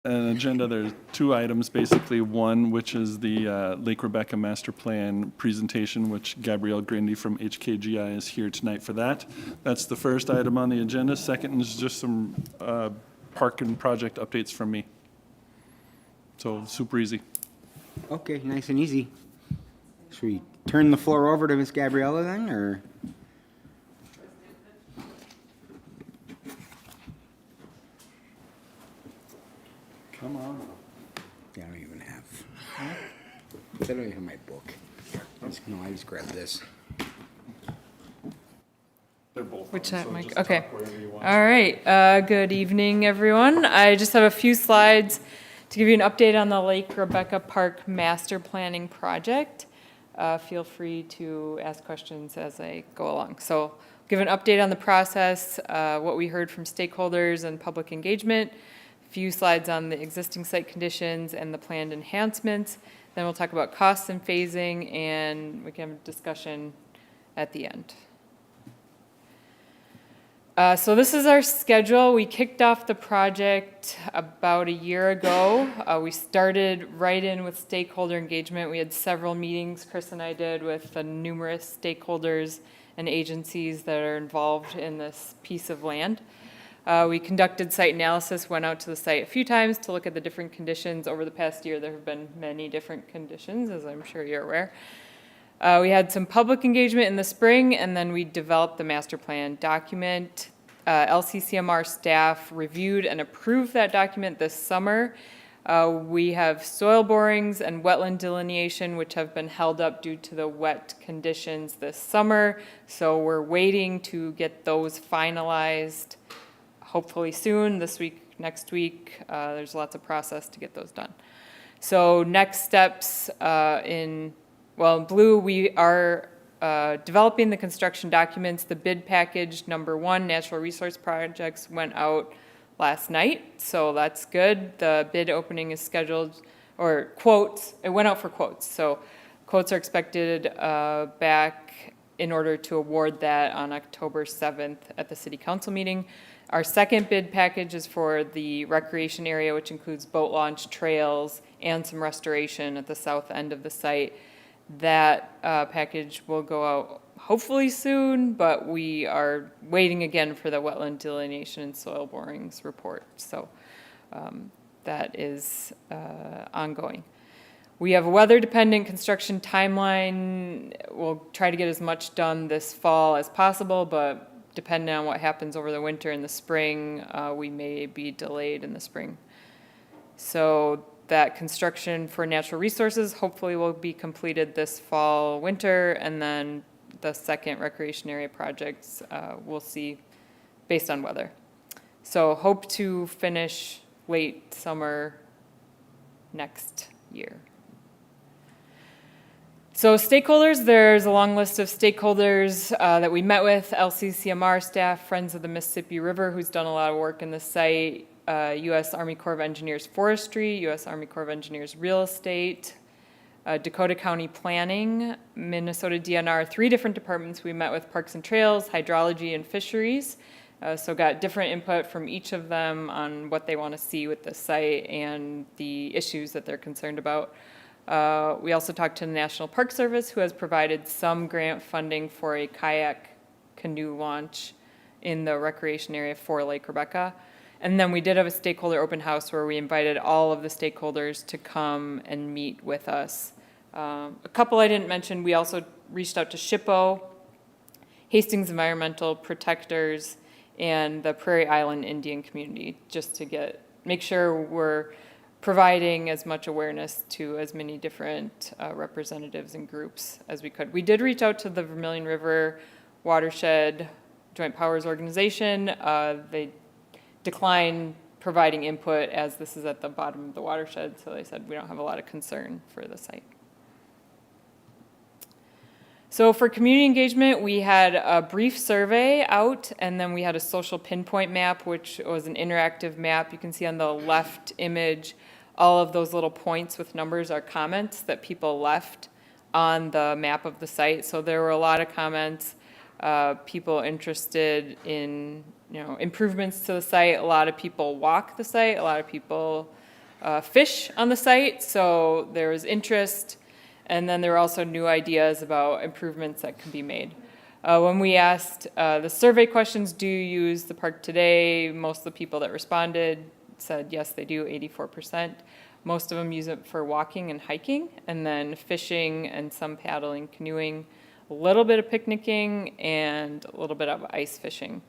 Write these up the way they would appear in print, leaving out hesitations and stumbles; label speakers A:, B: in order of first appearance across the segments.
A: an agenda, there's two items, basically. One, which is the Lake Rebecca Master Plan presentation, which Gabrielle Grindy from HKGI is here tonight for that. That's the first item on the agenda. Second is just some park and project updates from me. So super easy.
B: Okay, nice and easy. Should we turn the floor over to Miss Gabriella then, or?
A: Come on.
B: Yeah, I don't even have. I don't even have my book. I just grabbed this.
A: They're both
C: Which
A: on,
C: that
A: so
C: mic?
A: just
C: Okay.
A: talk wherever you want.
C: All right. Good evening, everyone. I just have a few slides to give you an update on the Lake Rebecca Park Master Planning Project. Feel free to ask questions as I go along. So, give an update on the process, what we heard from stakeholders and public engagement. Few slides on the existing site conditions and the planned enhancements. Then we'll talk about costs and phasing, and we can have a discussion at the end. So this is our schedule. We kicked off the project about a year ago. We started right in with stakeholder engagement. We had several meetings, Chris and I did, with the numerous stakeholders and agencies that are involved in this piece of land. We conducted site analysis, went out to the site a few times to look at the different conditions. Over the past year, there have been many different conditions, as I'm sure you're aware. We had some public engagement in the spring, and then we developed the master plan document. LCCMR staff reviewed and approved that document this summer. We have soil borings and wetland delineation, which have been held up due to the wet conditions this summer. So we're waiting to get those finalized, hopefully soon, this week, next week. There's lots of process to get those done. So next steps in blue, we are developing the construction documents. The bid package number 1, natural resource projects, went out last night, so that's good. The bid opening is scheduled, or quotes, it went out for quotes. So quotes are expected back in order to award that on October 7th at the city council meeting. Our second bid package is for the recreation area, which includes boat launch, trails, and some restoration at the south end of the site. That package will go out hopefully soon, but we are waiting again for the wetland delineation and soil borings report. So that is ongoing. We have a weather-dependent construction timeline. We'll try to get as much done this fall as possible, but depending on what happens over the winter and the spring, we may be delayed in the spring. So that construction for natural resources hopefully will be completed this fall, winter, and then the second recreation area projects we'll see based on weather. So hope to finish late summer next year. So stakeholders, there's a long list of stakeholders that we met with, LCCMR staff, Friends of the Mississippi River, who's done a lot of work in the site, U.S. Army Corps of Engineers Forestry, U.S. Army Corps of Engineers Real Estate, Dakota County Planning, Minnesota DNR, 3 different departments. We met with Parks and Trails, Hydrology, and Fisheries. So got different input from each of them on what they want to see with the site and the issues that they're concerned about. We also talked to the National Park Service, who has provided some grant funding for a kayak canoe launch in the recreation area for Lake Rebecca. And then we did have a stakeholder open house where we invited all of the stakeholders to come and meet with us. A couple I didn't mention, we also reached out to SHPO, Hastings Environmental Protectors, and the Prairie Island Indian community, just to make sure we're providing as much awareness to as many different representatives and groups as we could. We did reach out to the Vermilion River Watershed Joint Powers Organization. They declined providing input as this is at the bottom of the watershed, so they said we don't have a lot of concern for the site. So for community engagement, we had a brief survey out, and then we had a social pinpoint map, which was an interactive map. You can see on the left image, all of those little points with numbers are comments that people left on the map of the site. So there were a lot of comments, people interested in improvements to the site. A lot of people walk the site. A lot of people fish on the site, so there was interest. And then there were also new ideas about improvements that can be made. When we asked the survey questions, do you use the park today? Most of the people that responded said yes, they do, 84%. Most of them use it for walking and hiking, and then fishing and some paddling, canoeing, a little bit of picnicking, and a little bit of ice fishing.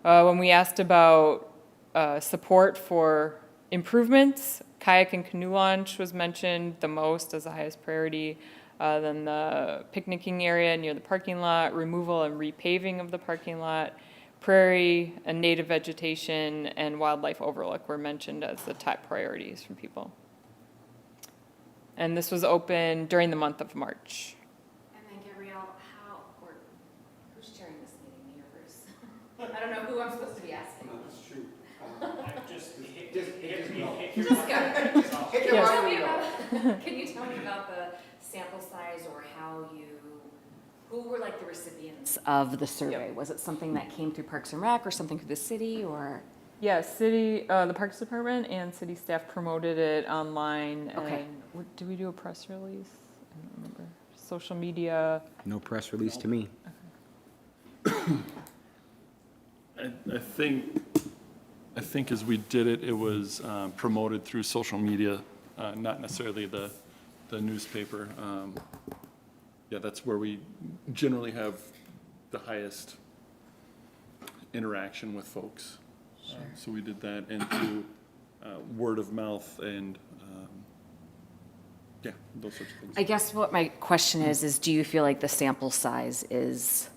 C: When we asked about support for improvements, kayak and canoe launch was mentioned the most as the highest priority. Then the picnicking area near the parking lot, removal and repaving of the parking lot, prairie and native vegetation, and wildlife overlook were mentioned as the top priorities from people. And this was open during the month of March.
D: And then Gabrielle, who's chairing this meeting, me or Bruce? I don't know who I'm supposed to be asking.
E: That's true.
D: Can you tell me about the sample size or who were like the recipients of the survey? Was it something that came through Parks and Rec or something through the city or?
C: Yeah, the Parks Department and city staff promoted it online.
D: Okay.
C: And did we do a press release? I don't remember. Social media.
B: No press release to me.
A: I think as we did it, it was promoted through social media, not necessarily the newspaper. Yeah, that's where we generally have the highest interaction with folks. So we did that, and through word of mouth and, yeah, those sorts of things.
D: I guess what my question is do you feel like the sample size is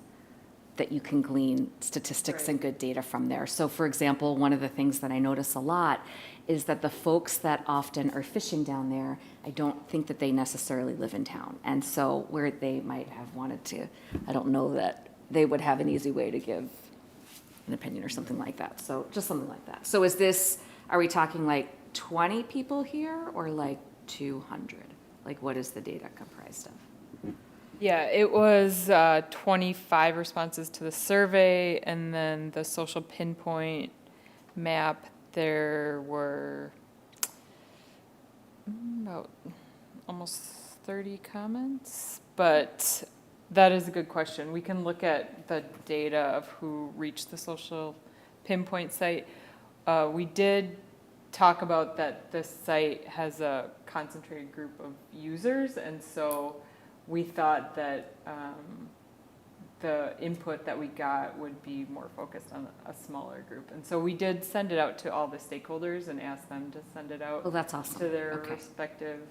D: that you can glean statistics and good data from there? So for example, one of the things that I notice a lot is that the folks that often are fishing down there, I don't think that they necessarily live in town. And so where they might have wanted to, I don't know that they would have an easy way to give an opinion or something like that. So just something like that. So are we talking like 20 people here or like 200? Like what is the data comprised of?
C: Yeah, it was 25 responses to the survey, and then the social pinpoint map, there were about almost 30 comments, but that is a good question. We can look at the data of who reached the social pinpoint site. We did talk about that this site has a concentrated group of users, and so we thought that the input that we got would be more focused on a smaller group. And so we did send it out to all the stakeholders and asked them to send it out
D: Oh, that's awesome.
C: to their
D: Okay.
C: respective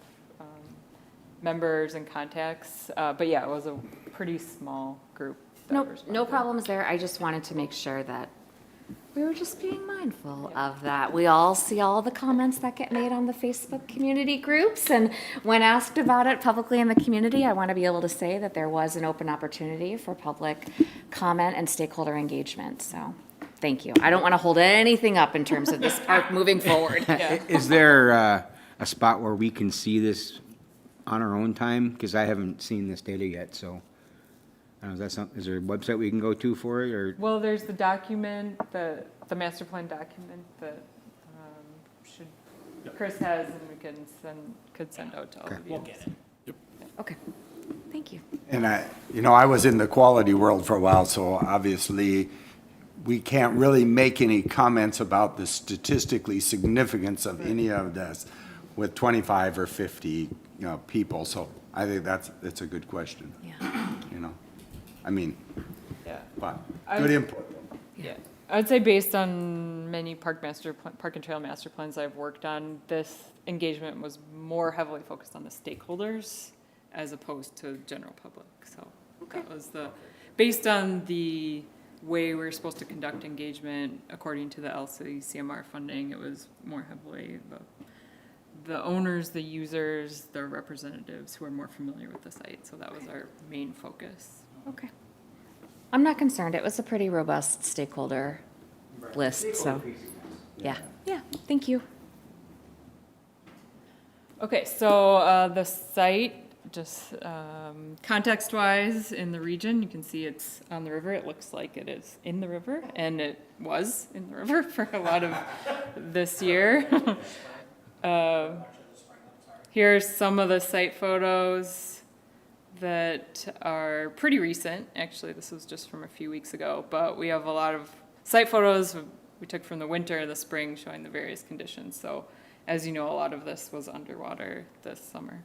C: members and contacts. But yeah, it was a pretty small group. that
D: No
C: responded.
D: problems there. I just wanted to make sure that we were just being mindful of that. We all see all the comments that get made on the Facebook community groups, and when asked about it publicly in the community, I want to be able to say that there was an open opportunity for public comment and stakeholder engagement, so thank you. I don't want to hold anything up in terms of this park moving forward.
B: Is there a spot where we can see this on our own time? Because I haven't seen this data yet, so. I don't know, is there a website we can go to for it, or?
C: Well, there's the document, the master plan document that Chris has, and we could send out to all of you.
E: We'll get it.
D: Okay, thank you.
F: And I was in the quality world for a while, so obviously we can't really make any comments about the statistically significance of any of this with 25 or 50, people. So I think that's a good question,
D: Yeah.
F: I mean,
C: Yeah.
F: but good input.
C: Yeah, I'd say based on many park and trail master plans I've worked on, this engagement was more heavily focused on the stakeholders as opposed to general public. So that was based on the way we were supposed to conduct engagement according to the LCCMR funding, it was more heavily the owners, the users, the representatives who are more familiar with the site. So that was our main focus.
D: Okay. I'm not concerned. It was a pretty robust stakeholder list, so, yeah, thank you.
C: Okay, so the site, just context-wise in the region, you can see it's on the river. It looks like it is in the river, and it was in the river for a lot of this year. Here's some of the site photos that are pretty recent. Actually, this was just from a few weeks ago, but we have a lot of site photos we took from the winter and the spring showing the various conditions. So as you know, a lot of this was underwater this summer.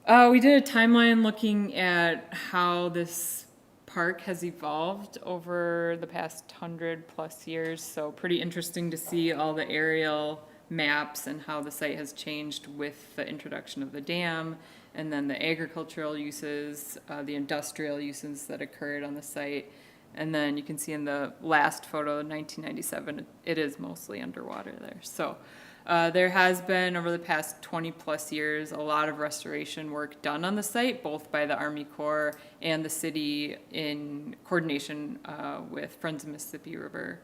C: We did a timeline looking at how this park has evolved over the past 100+ years. So pretty interesting to see all the aerial maps and how the site has changed with the introduction of the dam, and then the agricultural uses, the industrial uses that occurred on the site. And then you can see in the last photo, 1997, it is mostly underwater there. So there has been, over the past 20+ years, a lot of restoration work done on the site, both by the Army Corps and the city in coordination with Friends of Mississippi River.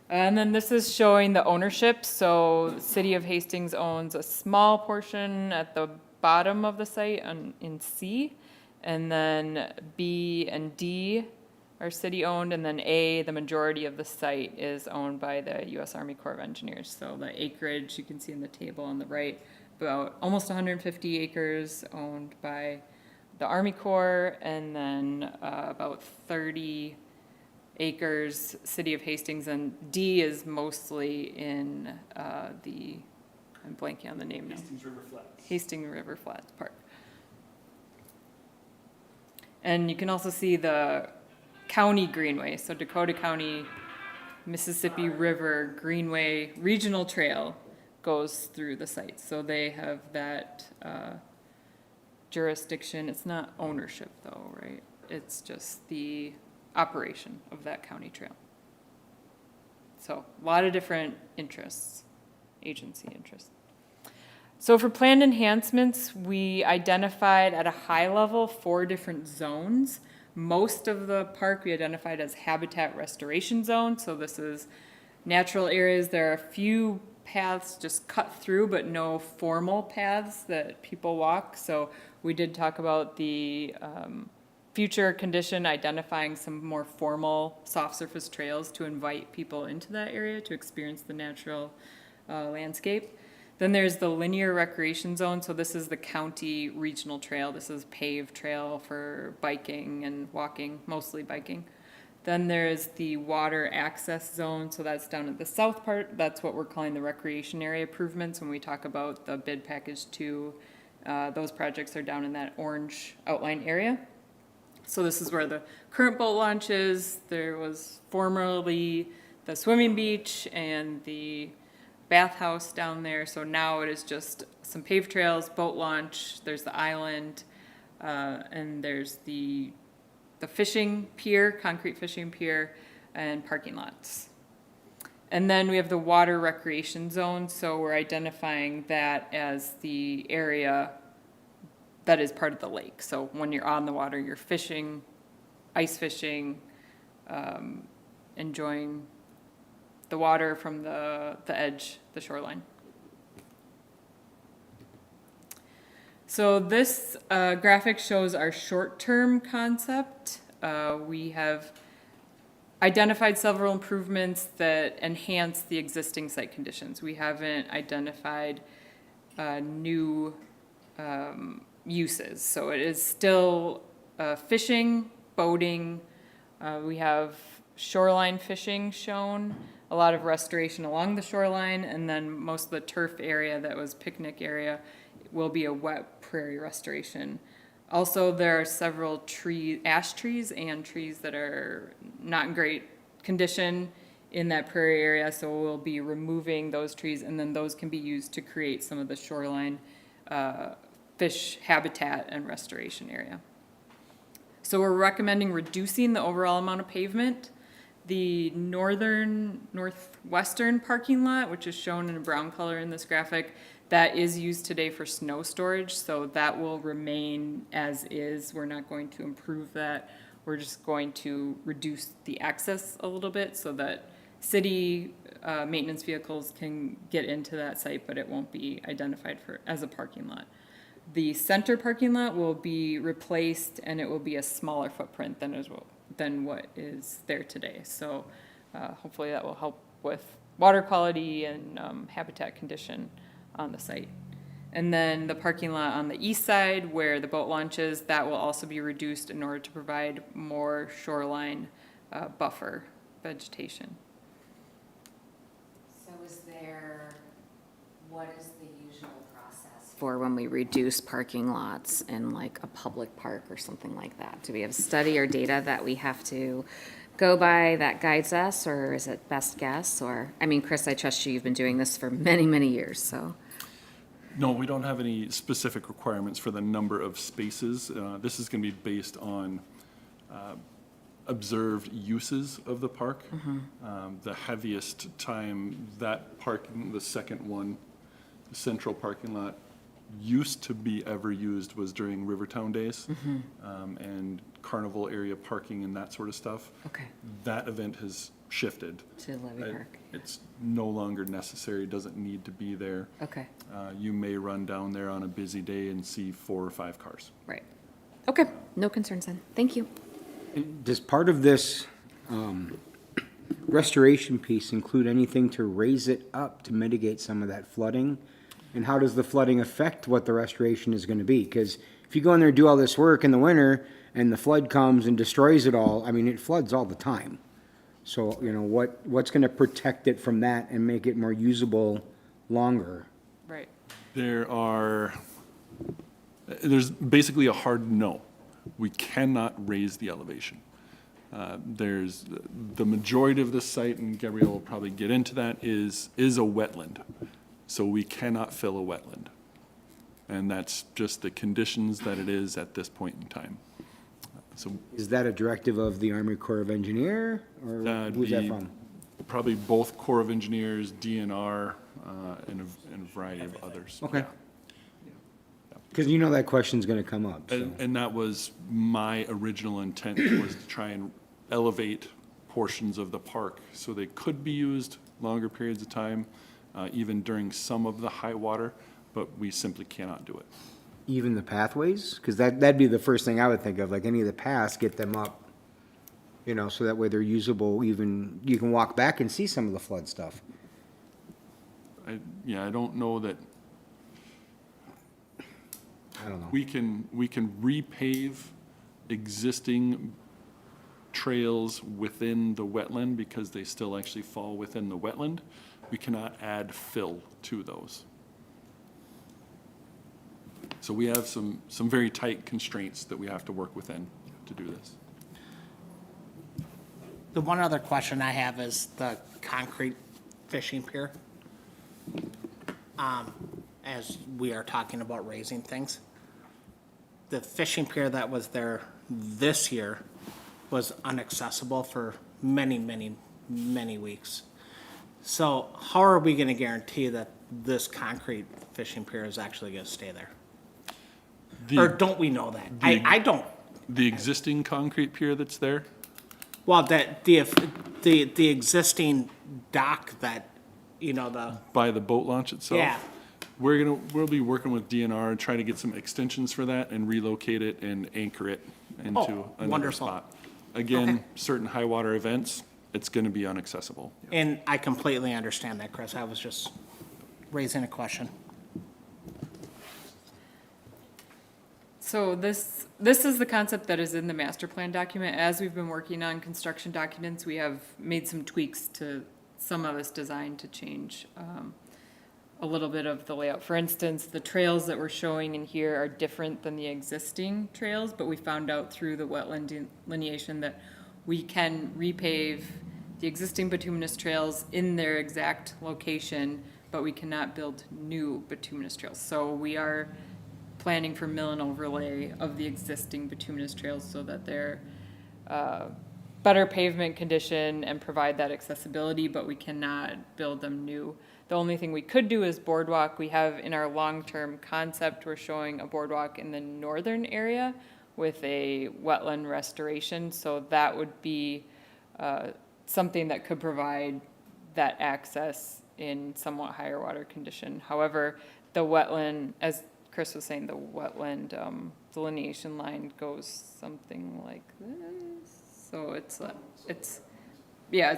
C: And then this is showing the ownership. So the city of Hastings owns a small portion at the bottom of the site in C, and then B and D are city-owned, and then A, the majority of the site is owned by the U.S. Army Corps of Engineers. So the acreage, you can see in the table on the right, about almost 150 acres owned by the Army Corps, and then about 30 acres city of Hastings, and D is mostly in I'm blanking on the name now.
A: Hastings River Flats.
C: Hastings River Flats Park. And you can also see the county greenway, so Dakota County, Mississippi River Greenway Regional Trail goes through the site. So they have that jurisdiction. It's not ownership though, right? It's just the operation of that county trail. So a lot of different interests, agency interests. So for planned enhancements, we identified at a high level 4 different zones. Most of the park we identified as habitat restoration zone. So this is natural areas. There are a few paths just cut through, but no formal paths that people walk. So we did talk about the future condition, identifying some more formal soft surface trails to invite people into that area to experience the natural landscape. Then there's the linear recreation zone. So this is the county regional trail. This is paved trail for biking and walking, mostly biking. Then there's the water access zone. So that's down at the south part. That's what we're calling the recreation area improvements when we talk about the bid package 2. Those projects are down in that orange outline area. So this is where the current boat launch is. There was formerly the swimming beach and the bathhouse down there. So now it is just some paved trails, boat launch. There's the island, and there's the fishing pier, concrete fishing pier, and parking lots. And then we have the water recreation zone. So we're identifying that as the area that is part of the lake. So when you're on the water, you're fishing, ice fishing, enjoying the water from the edge, the shoreline. So this graphic shows our short-term concept. We have identified several improvements that enhance the existing site conditions. We haven't identified new uses. So it is still fishing, boating. We have shoreline fishing shown, a lot of restoration along the shoreline, and then most of the turf area that was picnic area will be a wet prairie restoration. Also, there are several ash trees and trees that are not in great condition in that prairie area, so we'll be removing those trees, and then those can be used to create some of the shoreline fish habitat and restoration area. So we're recommending reducing the overall amount of pavement. The northwestern parking lot, which is shown in a brown color in this graphic, that is used today for snow storage, so that will remain as is. We're not going to improve that. We're just going to reduce the access a little bit so that city maintenance vehicles can get into that site, but it won't be identified as a parking lot. The center parking lot will be replaced, and it will be a smaller footprint than than what is there today. So hopefully that will help with water quality and habitat condition on the site. And then the parking lot on the east side where the boat launch is, that will also be reduced in order to provide more shoreline buffer vegetation.
D: So what is the usual process for when we reduce parking lots in like a public park or something like that? Do we have study or data that we have to go by that guides us, or is it best guess? Or, I mean, Chris, I trust you, you've been doing this for many, many years, so.
A: No, we don't have any specific requirements for the number of spaces. This is going to be based on observed uses of the park. The heaviest time that parking, the second one, the central parking lot, used to be ever used was during Rivertown days and carnival area parking and that sort of stuff.
D: Okay.
A: That event has shifted.
D: To Levy Park.
A: It's no longer necessary, doesn't need to be there.
D: Okay,
A: You may run down there on a busy day and see 4 or 5 cars.
D: right. Okay, no concerns then. Thank you.
B: Does part of this restoration piece include anything to raise it up to mitigate some of that flooding? And how does the flooding affect what the restoration is going to be? Because if you go in there and do all this work in the winter and the flood comes and destroys it all, I mean, it floods all the time. So, you know, what's going to protect it from that and make it more usable longer?
C: Right.
A: There's basically a hard no. We cannot raise the elevation. There's, the majority of the site, and Gabrielle will probably get into that, is a wetland. So we cannot fill a wetland. And that's just the conditions that it is at this point in time. So
B: Is that a directive of the Army Corps of Engineer, or
A: That'd
B: who's that
A: be-
B: from?
A: probably both Corps of Engineers, DNR, and a variety of others.
B: Okay.
A: Yeah.
B: Because you know that question's going to come up. So.
A: And that was my original intent, was to try and elevate portions of the park so they could be used longer periods of time, even during some of the high water, but we simply cannot do it.
B: Even the pathways? Because that'd be the first thing I would think of, like any of the paths, get them up, you know, so that way they're usable, even, you can walk back and see some of the flood stuff.
A: I don't know that
B: I don't know.
A: we can repave existing trails within the wetland because they still actually fall within the wetland. We cannot add fill to those. So we have some very tight constraints that we have to work within to do this.
E: The one other question I have is the concrete fishing pier. As we are talking about raising things, the fishing pier that was there this year was inaccessible for many, many, many weeks. So how are we gonna guarantee that this concrete fishing pier is actually gonna stay there? Or don't we know that? I don't.
A: The existing concrete pier that's there,
E: Well, that the existing dock that, you know, the,
A: by the boat launch itself.
E: yeah,
A: We'll be working with DNR and try to get some extensions for that and relocate it and anchor it into
E: Oh,
A: another
E: wonderful.
A: spot. Again,
E: Okay.
A: certain high water events, it's gonna be inaccessible.
E: and I completely understand that, Chris. I was just raising a question.
C: So this is the concept that is in the master plan document. As we've been working on construction documents, we have made some tweaks to some of this design to change a little bit of the layout. For instance, the trails that we're showing in here are different than the existing trails, but we found out through the wetland delineation that we can repave the existing bituminous trails in their exact location, but we cannot build new bituminous trails. So we are planning for mill and overlay of the existing bituminous trails so that they're better pavement condition and provide that accessibility, but we cannot build them new. The only thing we could do is boardwalk. We have in our long-term concept, we're showing a boardwalk in the northern area with a wetland restoration. So that would be something that could provide that access in somewhat higher water condition. However, the wetland, as Chris was saying, the wetland delineation line goes something like this. So it's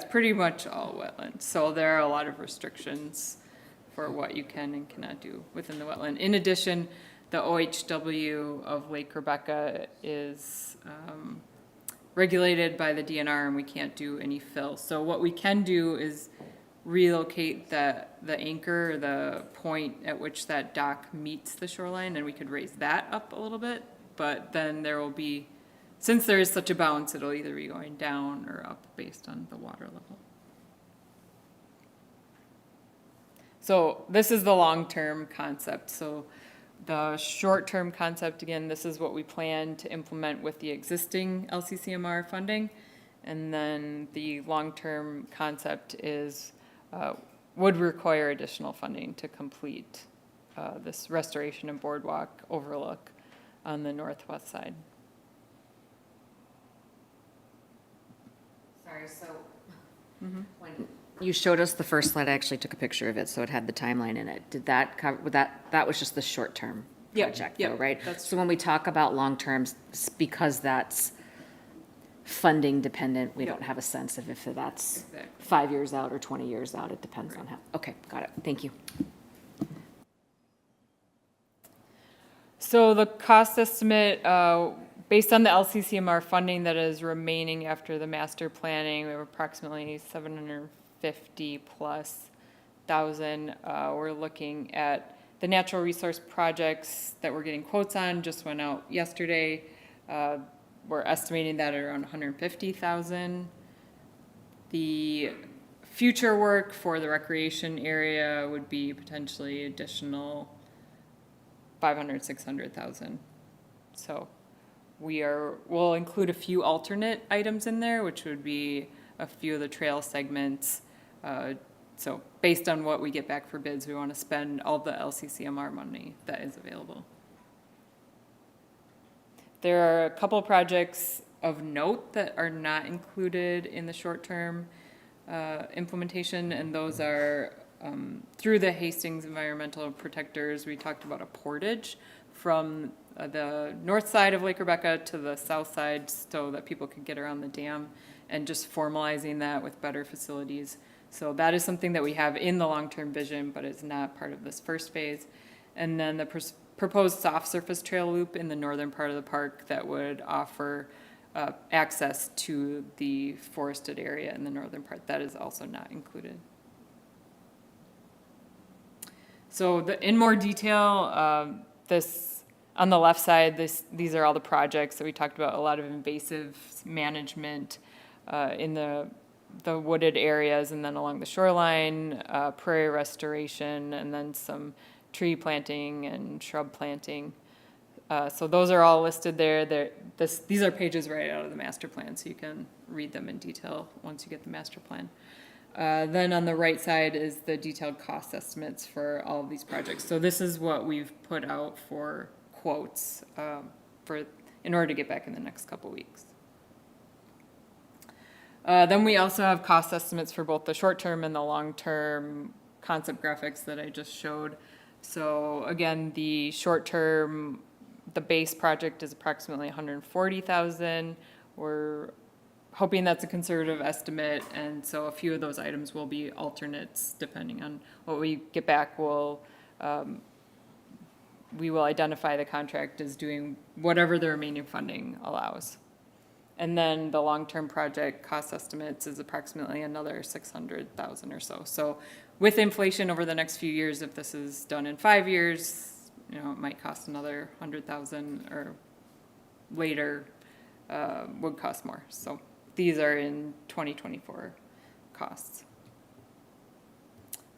C: pretty much all wetland. So there are a lot of restrictions for what you can and cannot do within the wetland. In addition, the OHW of Lake Rebecca is regulated by the DNR, and we can't do any fill. So what we can do is relocate the anchor, the point at which that dock meets the shoreline, and we could raise that up a little bit. But then there will be, since there is such a bounce, it'll either be going down or up based on the water level. So this is the long-term concept. So the short-term concept, again, this is what we plan to implement with the existing LCCMR funding. And then the long-term concept is, would require additional funding to complete this restoration and boardwalk overlook on the northwest side.
D: Sorry, so when you showed us the first slide, I actually took a picture of it, so it had the timeline in it. Did that cover, that was just the short-term
C: Yep,
D: project
C: yep,
D: though, right?
C: that's
D: So when we talk about long-term, because that's funding dependent, we don't have a sense of if that's
C: Exactly.
D: 5 years out or 20 years out. It depends on how, okay, got it. Thank you.
C: So the cost estimate, based on the LCCMR funding that is remaining after the master planning, we have approximately 750 plus thousand. We're looking at the natural resource projects that we're getting quotes on, just went out yesterday. We're estimating that at around 150,000. The future work for the recreation area would be potentially additional 500, 600,000. So we'll include a few alternate items in there, which would be a few of the trail segments. So based on what we get back for bids, we want to spend all the LCCMR money that is available. There are a couple projects of note that are not included in the short-term implementation, and those are through the Hastings Environmental Protectors. We talked about a portage from the north side of Lake Rebecca to the south side so that people could get around the dam, and just formalizing that with better facilities. So that is something that we have in the long-term vision, but it's not part of this first phase. And then the proposed soft surface trail loop in the northern part of the park that would offer access to the forested area in the northern part. That is also not included. So in more detail, this on the left side, these are all the projects that we talked about, a lot of invasive management in the wooded areas, and then along the shoreline, prairie restoration, and then some tree planting and shrub planting. So those are all listed there. These are pages right out of the master plan, so you can read them in detail once you get the master plan. Then on the right side is the detailed cost estimates for all of these projects. So this is what we've put out for quotes in order to get back in the next couple weeks. Then we also have cost estimates for both the short-term and the long-term concept graphics that I just showed. So again, the short-term, the base project is approximately 140,000. We're hoping that's a conservative estimate, and so a few of those items will be alternates depending on what we get back. We will identify the contract as doing whatever the remaining funding allows. And then the long-term project cost estimates is approximately another 600,000 or so. So with inflation over the next few years, if this is done in 5 years, it might cost another 100,000, or later would cost more. So these are in 2024 costs.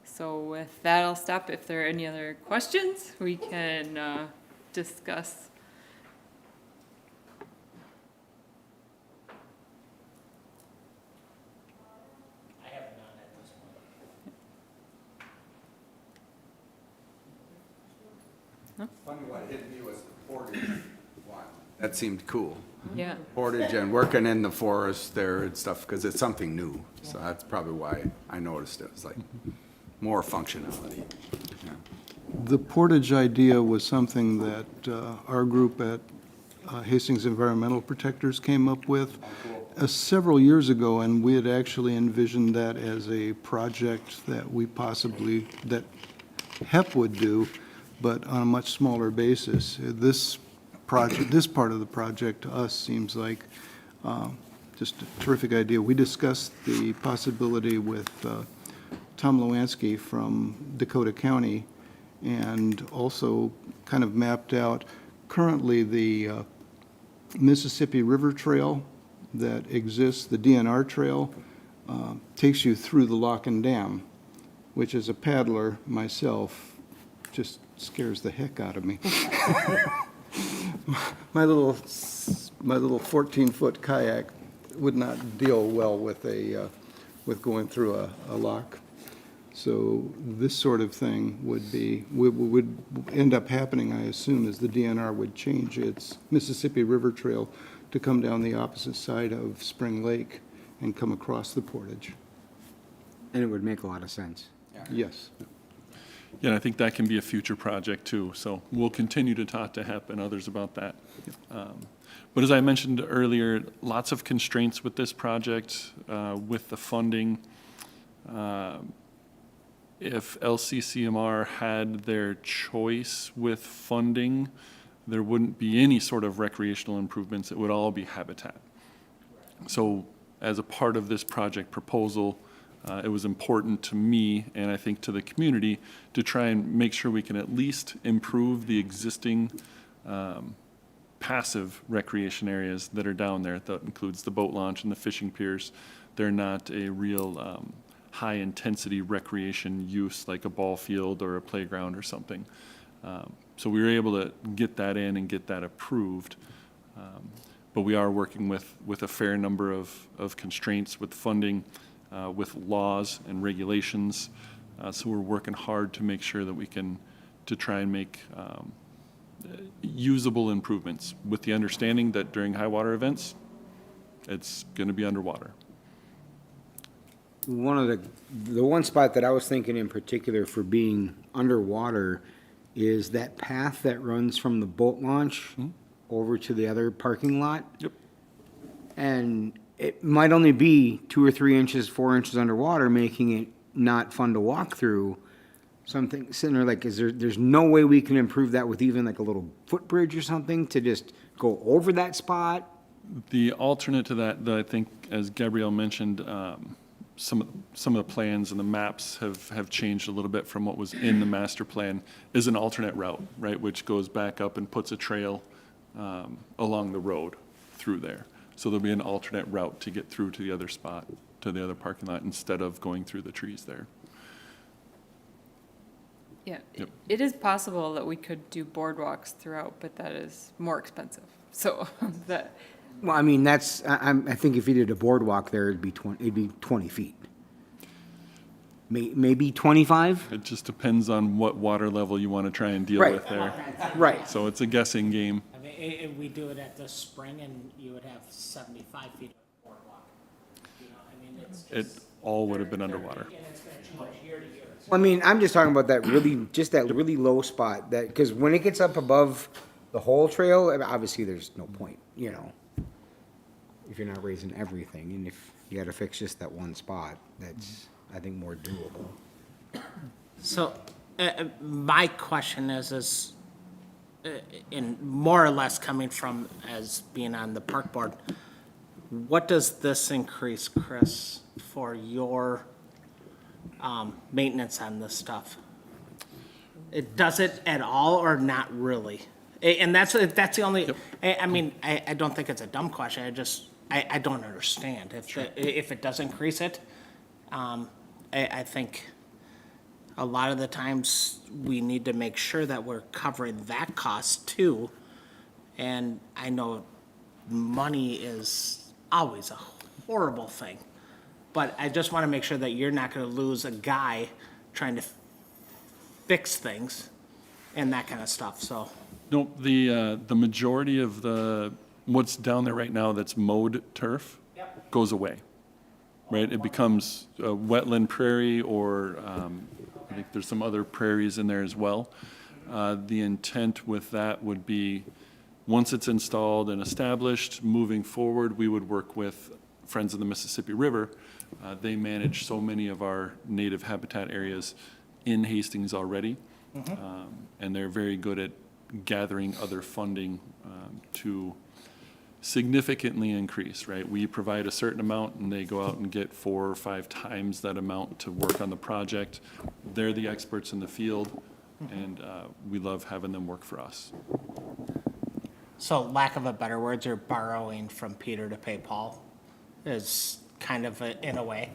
C: So with that, I'll stop. If there are any other questions, we can discuss.
F: Funny what hit me was the Portage one. That seemed cool.
C: Yeah.
F: Portage and working in the forest there and stuff, because it's something new. So that's probably why I noticed it. It's like more functionality. Yeah.
G: The Portage idea was something that our group at Hastings Environmental Protectors came up with. several years ago, and we had actually envisioned that as a project that we possibly, that HEP would do, but on a much smaller basis. This project, this part of the project to us seems like just a terrific idea. We discussed the possibility with Tom Lewanski from Dakota County, and also kind of mapped out currently the Mississippi River Trail that exists, the DNR Trail, takes you through the lock and dam, which as a paddler myself, just scares the heck out of me. My little 14-foot kayak would not deal well with with going through a lock. So this sort of thing would end up happening, I assume, is the DNR would change its Mississippi River Trail to come down the opposite side of Spring Lake and come across the Portage.
B: And it would make a lot of sense.
G: Yes.
A: Yeah, and I think that can be a future project too. So we'll continue to talk to HEP and others about that. But as I mentioned earlier, lots of constraints with this project, with the funding. If LCCMR had their choice with funding, there wouldn't be any sort of recreational improvements. It would all be habitat. So as a part of this project proposal, it was important to me, and I think to the community, to try and make sure we can at least improve the existing passive recreation areas that are down there. That includes the boat launch and the fishing piers. They're not a real high-intensity recreation use like a ball field or a playground or something. So we were able to get that in and get that approved. But we are working with a fair number of constraints with funding, with laws and regulations. So we're working hard to make sure that we can, to try and make usable improvements with the understanding that during high water events, it's going to be underwater.
B: One of the one spot that I was thinking in particular for being underwater is that path that runs from the boat launch over to the other parking lot.
A: Yep.
B: And it might only be 2 or 3 inches, 4 inches underwater, making it not fun to walk through. Something sitting there like, there's no way we can improve that with even like a little footbridge or something to just go over that spot?
A: The alternate to that I think, as Gabrielle mentioned, some of the plans and the maps have changed a little bit from what was in the master plan, is an alternate route, right, which goes back up and puts a trail along the road through there. So there'll be an alternate route to get through to the other spot, to the other parking lot, instead of going through the trees there.
C: Yeah,
A: Yep.
C: it is possible that we could do boardwalks throughout, but that is more expensive. So that,
B: Well, I mean, I think if you did a boardwalk there, it'd be 20 feet. Maybe 25?
A: It just depends on what water level you want to try and deal
B: Right.
A: with there.
B: Right.
A: So it's a guessing game.
E: I mean, if we do it at this spring and you would have 75 feet of boardwalk. You know, I mean, it's
A: It all would have been underwater.
E: and it's gonna change year to year.
B: I mean, I'm just talking about that really low spot, that, because when it gets up above the whole trail, obviously there's no point, you know, if you're not raising everything, and if you gotta fix just that one spot, that's, I think, more doable.
E: So, my question is, in more or less coming from as being on the park board, what does this increase, Chris, for your maintenance on this stuff? Does it at all or not really? And that's the only, I mean, I don't think it's a dumb question, I don't understand. If it does increase it, I think a lot of the times we need to make sure that we're covering that cost too. And I know money is always a horrible thing, but I just want to make sure that you're not going to lose a guy trying to fix things and that kind of stuff, so.
A: No, the majority of what's down there right now that's mowed turf goes away, right? It becomes a wetland prairie, or I think there's some other prairies in there as well. The intent with that would be, once it's installed and established, moving forward, we would work with Friends of the Mississippi River, they manage so many of our native habitat areas in Hastings already. And they're very good at gathering other funding to significantly increase, right? We provide a certain amount and they go out and get 4 or 5 times that amount to work on the project. They're the experts in the field, and we love having them work for us.
E: So lack of a better words, you're borrowing from Peter to pay Paul is kind of in a way.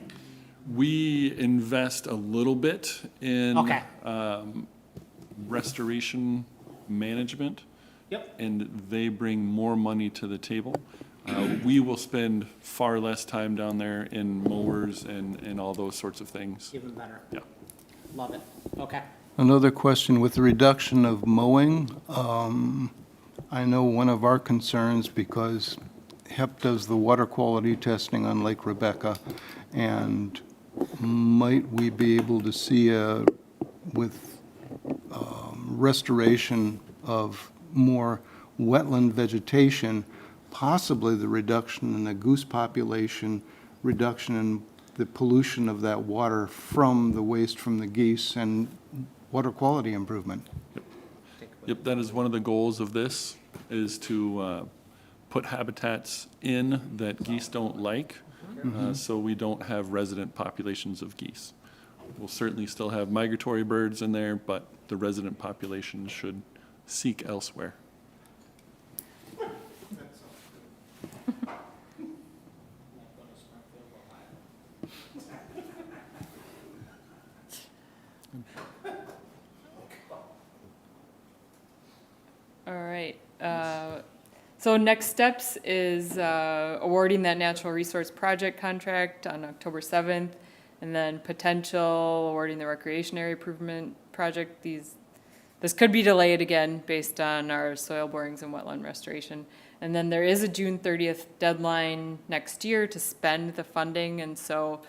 A: We invest a little bit in
E: Okay.
A: restoration management.
E: Yep.
A: And they bring more money to the table. We will spend far less time down there in mowers and all those sorts of things.
E: Even better.
A: Yeah.
E: Love it. Okay.
G: Another question, with the reduction of mowing, I know one of our concerns, because HEP does the water quality testing on Lake Rebecca, and might we be able to see with restoration of more wetland vegetation, possibly the reduction in the goose population, reduction in the pollution of that water from the waste from the geese, and water quality improvement?
A: Yep, that is one of the goals of this, is to put habitats in that geese don't like, so we don't have resident populations of geese. We'll certainly still have migratory birds in there, but the resident population should seek elsewhere.
C: All right. So next steps is awarding that natural resource project contract on October 7th, and then potential awarding the recreation area improvement project. This could be delayed again based on our soil borings and wetland restoration. And then there is a June 30th deadline next year to spend the funding, and so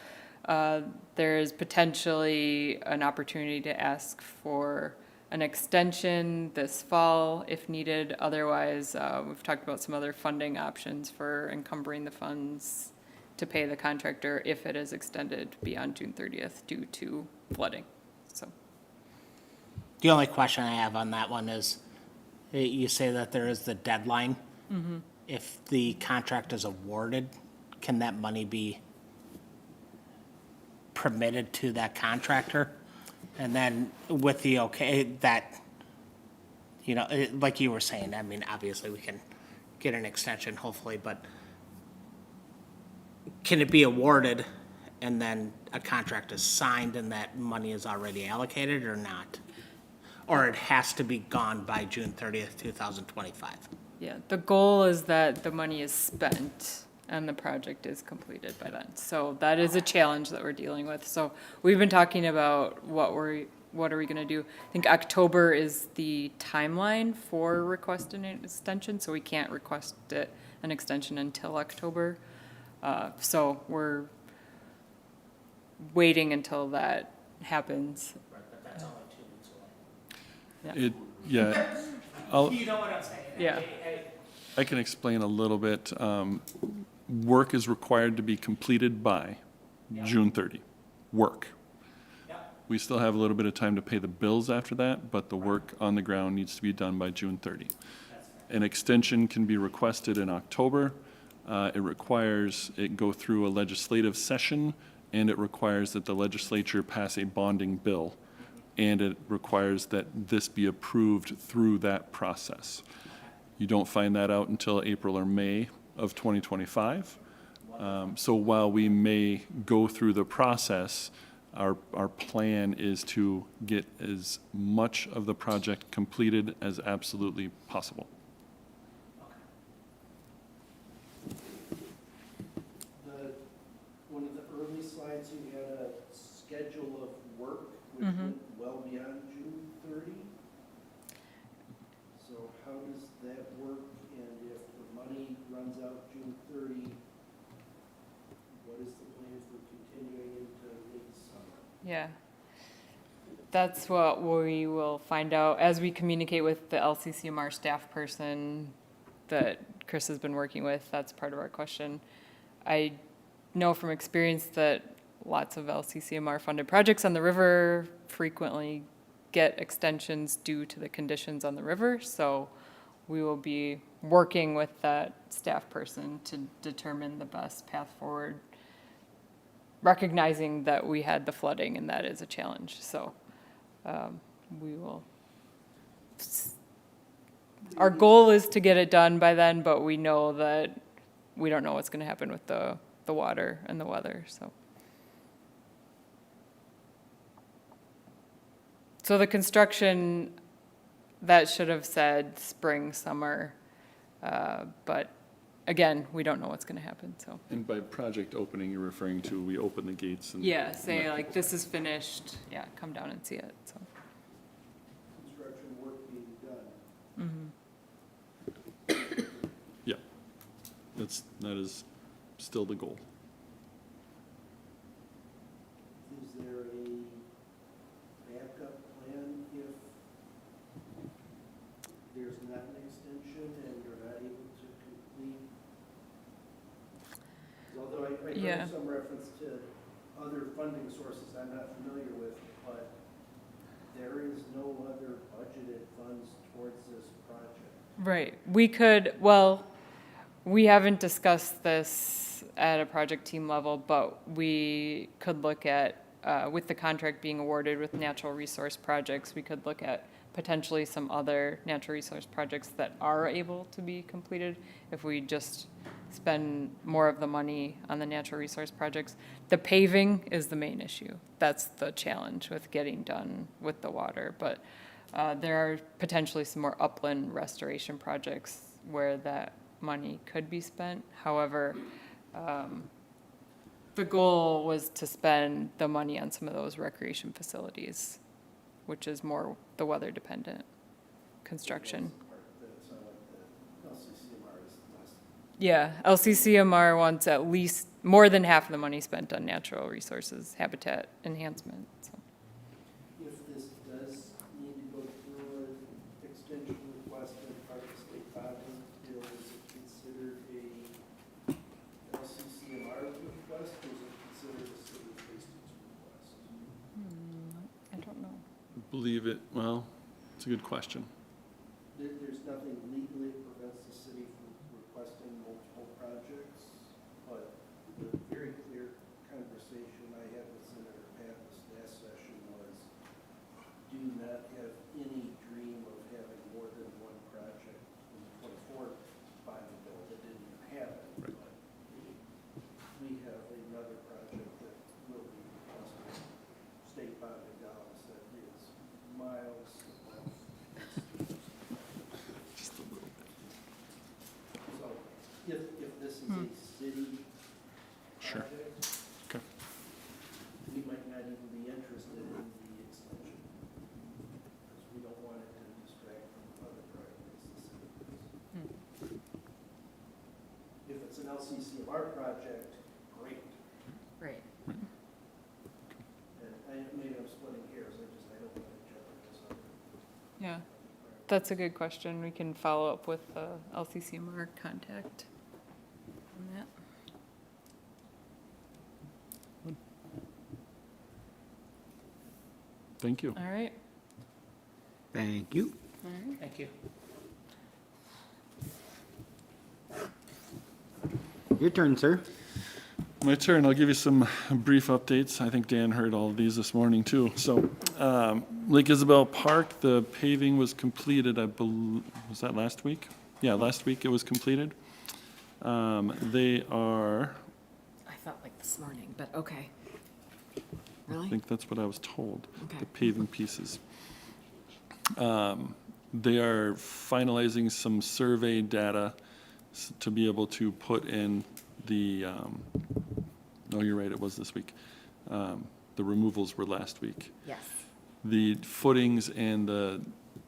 C: there is potentially an opportunity to ask for an extension this fall if needed. Otherwise, we've talked about some other funding options for encumbering the funds to pay the contractor if it is extended beyond June 30th due to flooding. So.
E: The only question I have on that one is, you say that there is the deadline. If the contract is awarded, can that money be permitted to that contractor? And then with the okay, that, like you were saying, I mean, obviously we can get an extension hopefully, but can it be awarded and then a contract is signed and that money is already allocated or not? Or it has to be gone by June 30th, 2025?
C: Yeah, the goal is that the money is spent and the project is completed by then. So that is a challenge that we're dealing with. So we've been talking about what are we gonna do? I think October is the timeline for requesting an extension, so we can't request an extension until October. So we're waiting until that happens.
E: But that's only 2 weeks away.
A: Yeah, I'll,
E: You know what I'm saying?
C: Yeah.
A: I can explain a little bit. Work is required to be completed by June 30. Work. We still have a little bit of time to pay the bills after that, but the work on the ground needs to be done by June 30. An extension can be requested in October. It requires it go through a legislative session, and it requires that the legislature pass a bonding bill, and it requires that this be approved through that process. You don't find that out until April or May of 2025. So while we may go through the process, our plan is to get as much of the project completed as absolutely possible.
H: One of the early slides, you had a schedule of work, which went well beyond June 30. So how does that work, and if the money runs out June 30, what is the plan for continuing into late summer?
C: Yeah. That's what we will find out as we communicate with the LCCMR staff person that Chris has been working with. That's part of our question. I know from experience that lots of LCCMR-funded projects on the river frequently get extensions due to the conditions on the river. So we will be working with that staff person to determine the best path forward, recognizing that we had the flooding and that is a challenge. So we will, our goal is to get it done by then, but we know that we don't know what's going to happen with the water and the weather, so. So the construction, that should have said spring, summer, but again, we don't know what's going to happen, so.
A: And by project opening, you're referring to we open the gates and.
C: Yeah, say like this is finished, yeah, come down and see it, so.
H: Construction work being done.
A: Yeah, that is still the goal.
H: Is there a backup plan if there's not an extension and you're not able to complete? Although I
C: Yeah.
H: heard some reference to other funding sources I'm not familiar with, but there is no other budgeted funds towards this project.
C: Right, we could, well, we haven't discussed this at a project team level, but we could look at, with the contract being awarded with natural resource projects, we could look at potentially some other natural resource projects that are able to be completed if we just spend more of the money on the natural resource projects. The paving is the main issue. That's the challenge with getting done with the water, but there are potentially some more upland restoration projects where that money could be spent. However, the goal was to spend the money on some of those recreation facilities, which is more the weather dependent construction.
H: That's like the LCCMR is less.
C: Yeah, LCCMR wants at least more than half of the money spent on natural resources, habitat enhancement, so.
H: If this does need to go through an extension request and part of the state bonding bill, is it considered a LCCMR request, or is it considered a city of Hastings request?
C: I don't know.
A: Believe it, well, it's a good question.
H: There's nothing legally that prevents the city from requesting multiple projects, but the very clear conversation I had with Senator Pat this last session was, do not have any dream of having more than one project in the 24 bonding bill. That didn't even happen, but we have another project that will be requesting state bonding dollars that is miles above.
A: Just a little bit.
H: So if this is a city
A: Sure.
H: project,
A: Okay.
H: we might not even be interested in the extension. Because we don't want it to distract from other priorities the city has. If it's an LCCMR project, great.
D: Right.
H: And maybe I'm splitting hairs, I don't want to jeopardize other.
C: Yeah, that's a good question. We can follow up with the LCCMR contact on that.
A: Thank you.
C: All right.
B: Thank you.
E: Thank you.
B: Your turn, sir.
A: My turn. I'll give you some brief updates. I think Dan heard all of these this morning too. So, Lake Isabel Park, the paving was completed, I believe, was that last week? Yeah, last week it was completed. They are,
D: I thought like this morning, but okay.
A: I
D: Really?
A: think that's what I was told,
D: Okay.
A: the paving pieces. They are finalizing some survey data to be able to put in the, no, you're right, it was this week. The removals were last week.
D: Yes.
A: The footings and the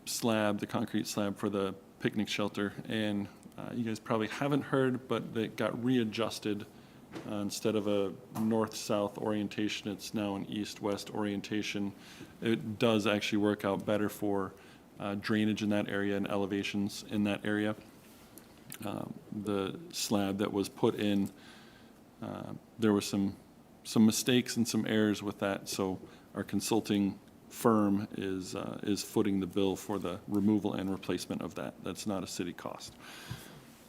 A: slab, the concrete slab for the picnic shelter, and you guys probably haven't heard, but they got readjusted. Instead of a north-south orientation, it's now an east-west orientation. It does actually work out better for drainage in that area and elevations in that area. The slab that was put in There were some mistakes and some errors with that, so our consulting firm is footing the bill for the removal and replacement of that. That's not a city cost.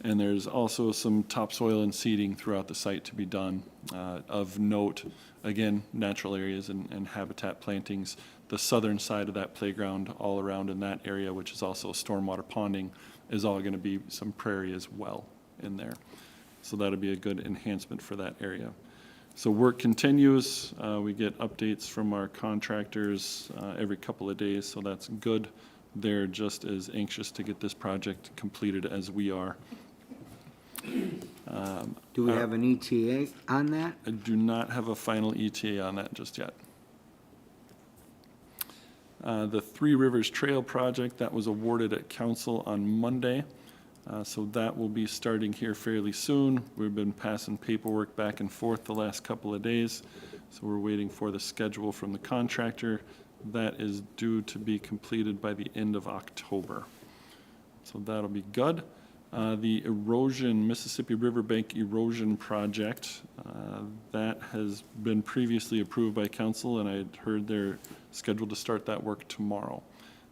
A: And there's also some topsoil and seeding throughout the site to be done. Of note, again, natural areas and habitat plantings. The southern side of that playground, all around in that area, which is also stormwater ponding, is all going to be some prairie as well in there. So that'll be a good enhancement for that area. So work continues. We get updates from our contractors every couple of days, so that's good. They're just as anxious to get this project completed as we are.
B: Do we have an ETA on that?
A: I do not have a final ETA on that just yet. The Three Rivers Trail project, that was awarded at council on Monday. So that will be starting here fairly soon. We've been passing paperwork back and forth the last couple of days. So we're waiting for the schedule from the contractor. That is due to be completed by the end of October. So that'll be good. The erosion, Mississippi Riverbank erosion project, that has been previously approved by council, and I heard they're scheduled to start that work tomorrow.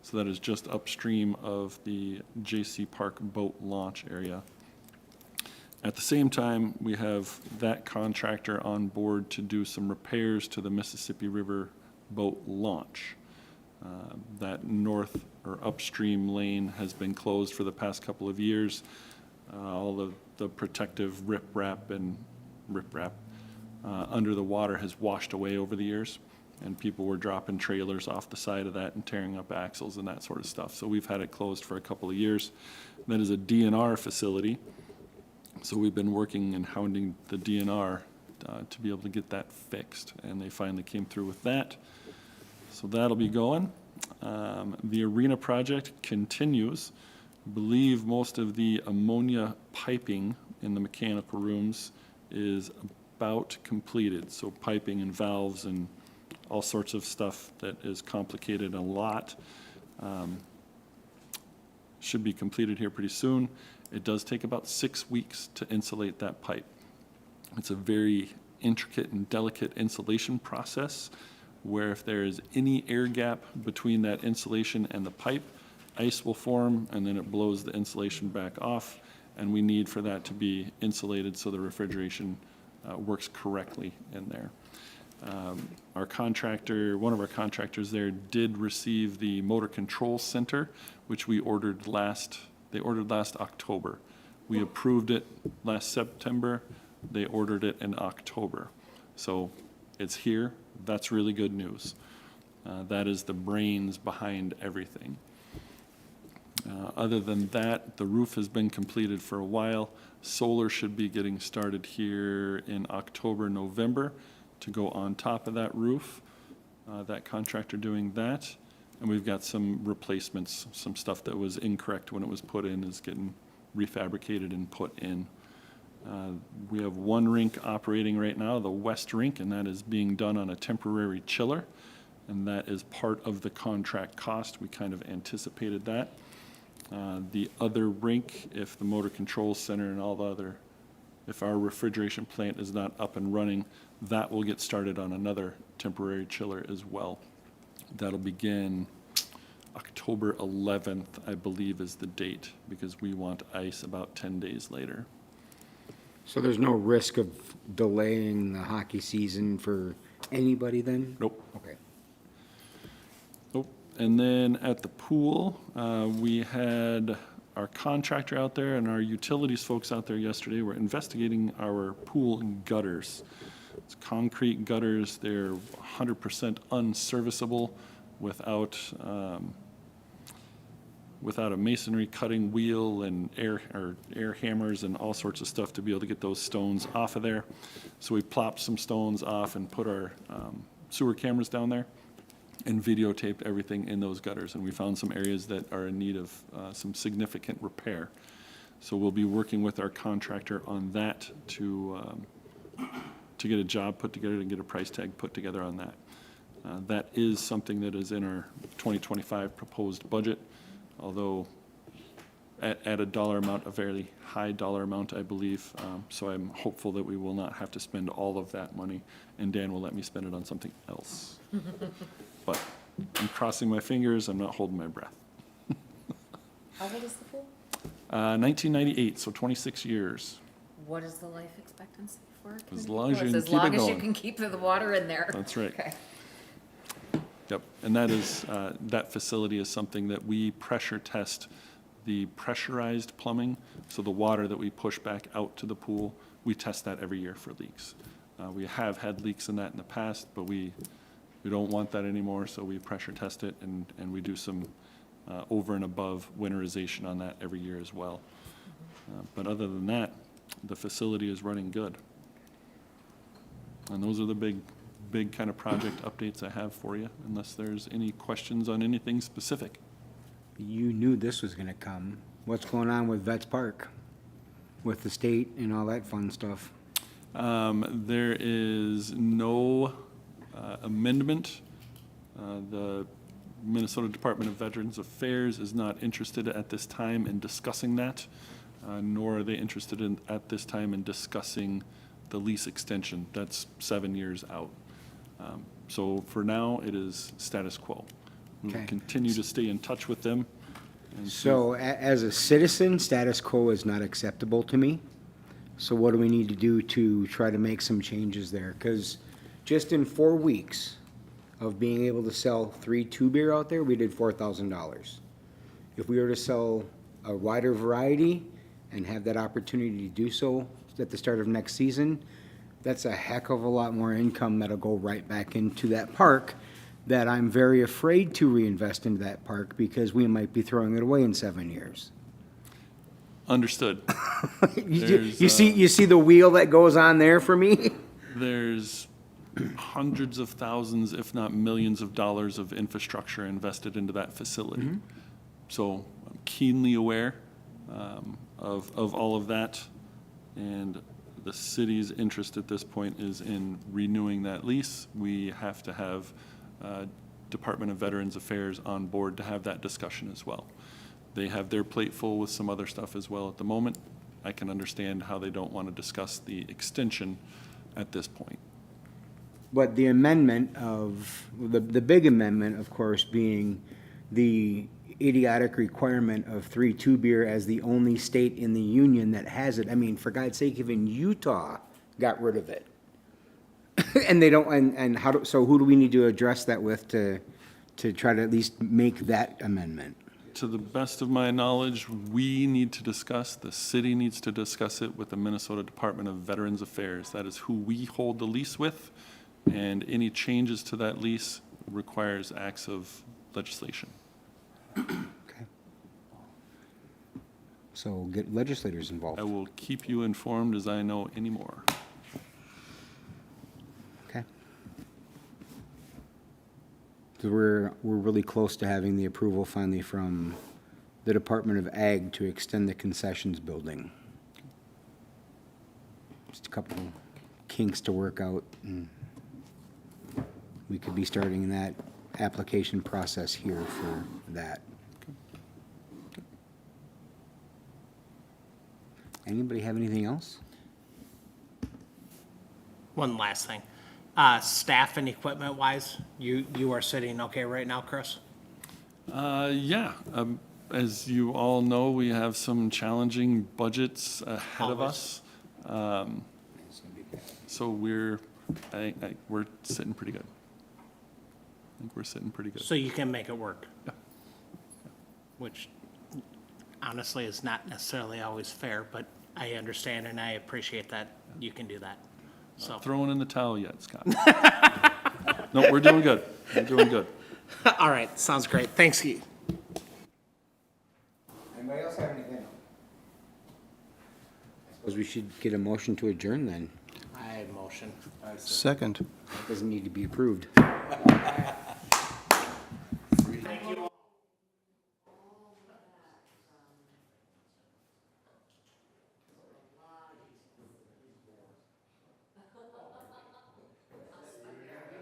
A: So that is just upstream of the J.C. Park boat launch area. At the same time, we have that contractor on board to do some repairs to the Mississippi River boat launch. That north or upstream lane has been closed for the past couple of years. All of the protective riprap under the water has washed away over the years, and people were dropping trailers off the side of that and tearing up axles and that sort of stuff. So we've had it closed for a couple of years. That is a DNR facility, so we've been working and hounding the DNR to be able to get that fixed, and they finally came through with that. So that'll be going. The arena project continues. I believe most of the ammonia piping in the mechanical rooms is about completed. So piping and valves and all sorts of stuff that is complicated a lot should be completed here pretty soon. It does take about 6 weeks to insulate that pipe. It's a very intricate and delicate insulation process, where if there is any air gap between that insulation and the pipe, ice will form and then it blows the insulation back off, and we need for that to be insulated so the refrigeration works correctly in there. Our contractor, one of our contractors there, did receive the motor control center, which they ordered last October. We approved it last September. They ordered it in October. So it's here. That's really good news. That is the brains behind everything. Other than that, the roof has been completed for a while. Solar should be getting started here in October, November to go on top of that roof. That contractor doing that. And we've got some replacements, some stuff that was incorrect when it was put in is getting refabricated and put in. We have one rink operating right now, the West Rink, and that is being done on a temporary chiller, and that is part of the contract cost. We kind of anticipated that. The other rink, if the motor control center and all the other, if our refrigeration plant is not up and running, that will get started on another temporary chiller as well. That'll begin October 11th, I believe, is the date, because we want ice about 10 days later.
B: So there's no risk of delaying the hockey season for anybody then?
A: Nope.
B: Okay.
A: Nope. And then at the pool, we had our contractor out there and our utilities folks out there yesterday. Were investigating our pool gutters. It's concrete gutters. They're 100% unserviceable without a masonry cutting wheel and air hammers and all sorts of stuff to be able to get those stones off of there. So we plopped some stones off and put our sewer cameras down there and videotaped everything in those gutters. And we found some areas that are in need of some significant repair. So we'll be working with our contractor on that to get a job put together and get a price tag put together on that. That is something that is in our 2025 proposed budget, although at a dollar amount, a very high dollar amount, I believe. So I'm hopeful that we will not have to spend all of that money, and Dan will let me spend it on something else. But I'm crossing my fingers, I'm not holding my breath.
D: How old is the pool?
A: 1998, so 26 years.
D: What is the life expectancy for it?
A: As long as you can
D: As
A: keep it
D: long as you
A: going.
D: can keep the water in there.
A: That's right.
D: Okay.
A: Yep, and that is, that facility is something that we pressure test the pressurized plumbing, so the water that we push back out to the pool, we test that every year for leaks. We have had leaks in that in the past, but we don't want that anymore, so we pressure test it, and we do some over and above winterization on that every year as well. But other than that, the facility is running good. And those are the big kind of project updates I have for you, unless there's any questions on anything specific.
B: You knew this was gonna come. What's going on with Vets Park? With the state and all that fun stuff?
A: There is no amendment. The Minnesota Department of Veterans Affairs is not interested at this time in discussing that, nor are they interested in, at this time, in discussing the lease extension. That's 7 years out. So for now, it is status quo. We will
B: Okay.
A: continue to stay in touch with them. and see-
B: So as a citizen, status quo is not acceptable to me. So what do we need to do to try to make some changes there? Because just in 4 weeks of being able to sell 3 2-beer out there, we did $4,000. If we were to sell a wider variety and have that opportunity to do so at the start of next season, that's a heck of a lot more income that'll go right back into that park, that I'm very afraid to reinvest into that park because we might be throwing it away in 7 years.
A: Understood.
B: You see the wheel that goes on there for me?
A: There's hundreds of thousands, if not millions of dollars of infrastructure invested into that facility. So I'm keenly aware of all of that. And the city's interest at this point is in renewing that lease. We have to have Department of Veterans Affairs on board to have that discussion as well. They have their plate full with some other stuff as well at the moment. I can understand how they don't want to discuss the extension at this point.
B: But the amendment of, the big amendment, of course, being the idiotic requirement of 3 2-beer as the only state in the union that has it. I mean, for God's sake, even Utah got rid of it. And they don't, and how do, so who do we need to address that with to try to at least make that amendment?
A: To the best of my knowledge, we need to discuss, the city needs to discuss it with the Minnesota Department of Veterans Affairs. That is who we hold the lease with, and any changes to that lease requires acts of legislation.
B: Okay. So get legislators involved.
A: I will keep you informed as I know any more.
B: Okay. So we're really close to having the approval finally from the Department of Ag to extend the concessions building. Just a couple kinks to work out, and we could be starting that application process here for that. Anybody have anything else?
E: One last thing. Staff and equipment wise, you are sitting okay right now, Chris?
A: Yeah, as you all know, we have some challenging budgets ahead of
E: Always.
A: us. So we're sitting pretty good. I think we're sitting pretty good.
E: So you can make it work? Which honestly is not necessarily always fair, but I understand and I appreciate that you can do that. So,
A: Throwing in the towel yet, Scott? No, we're doing good. We're doing good.
E: all right, sounds great. Thanks, Keith.
B: Anybody else have anything? Suppose we should get a motion to adjourn then.
E: I motion.
G: Second.
B: Doesn't need to be approved.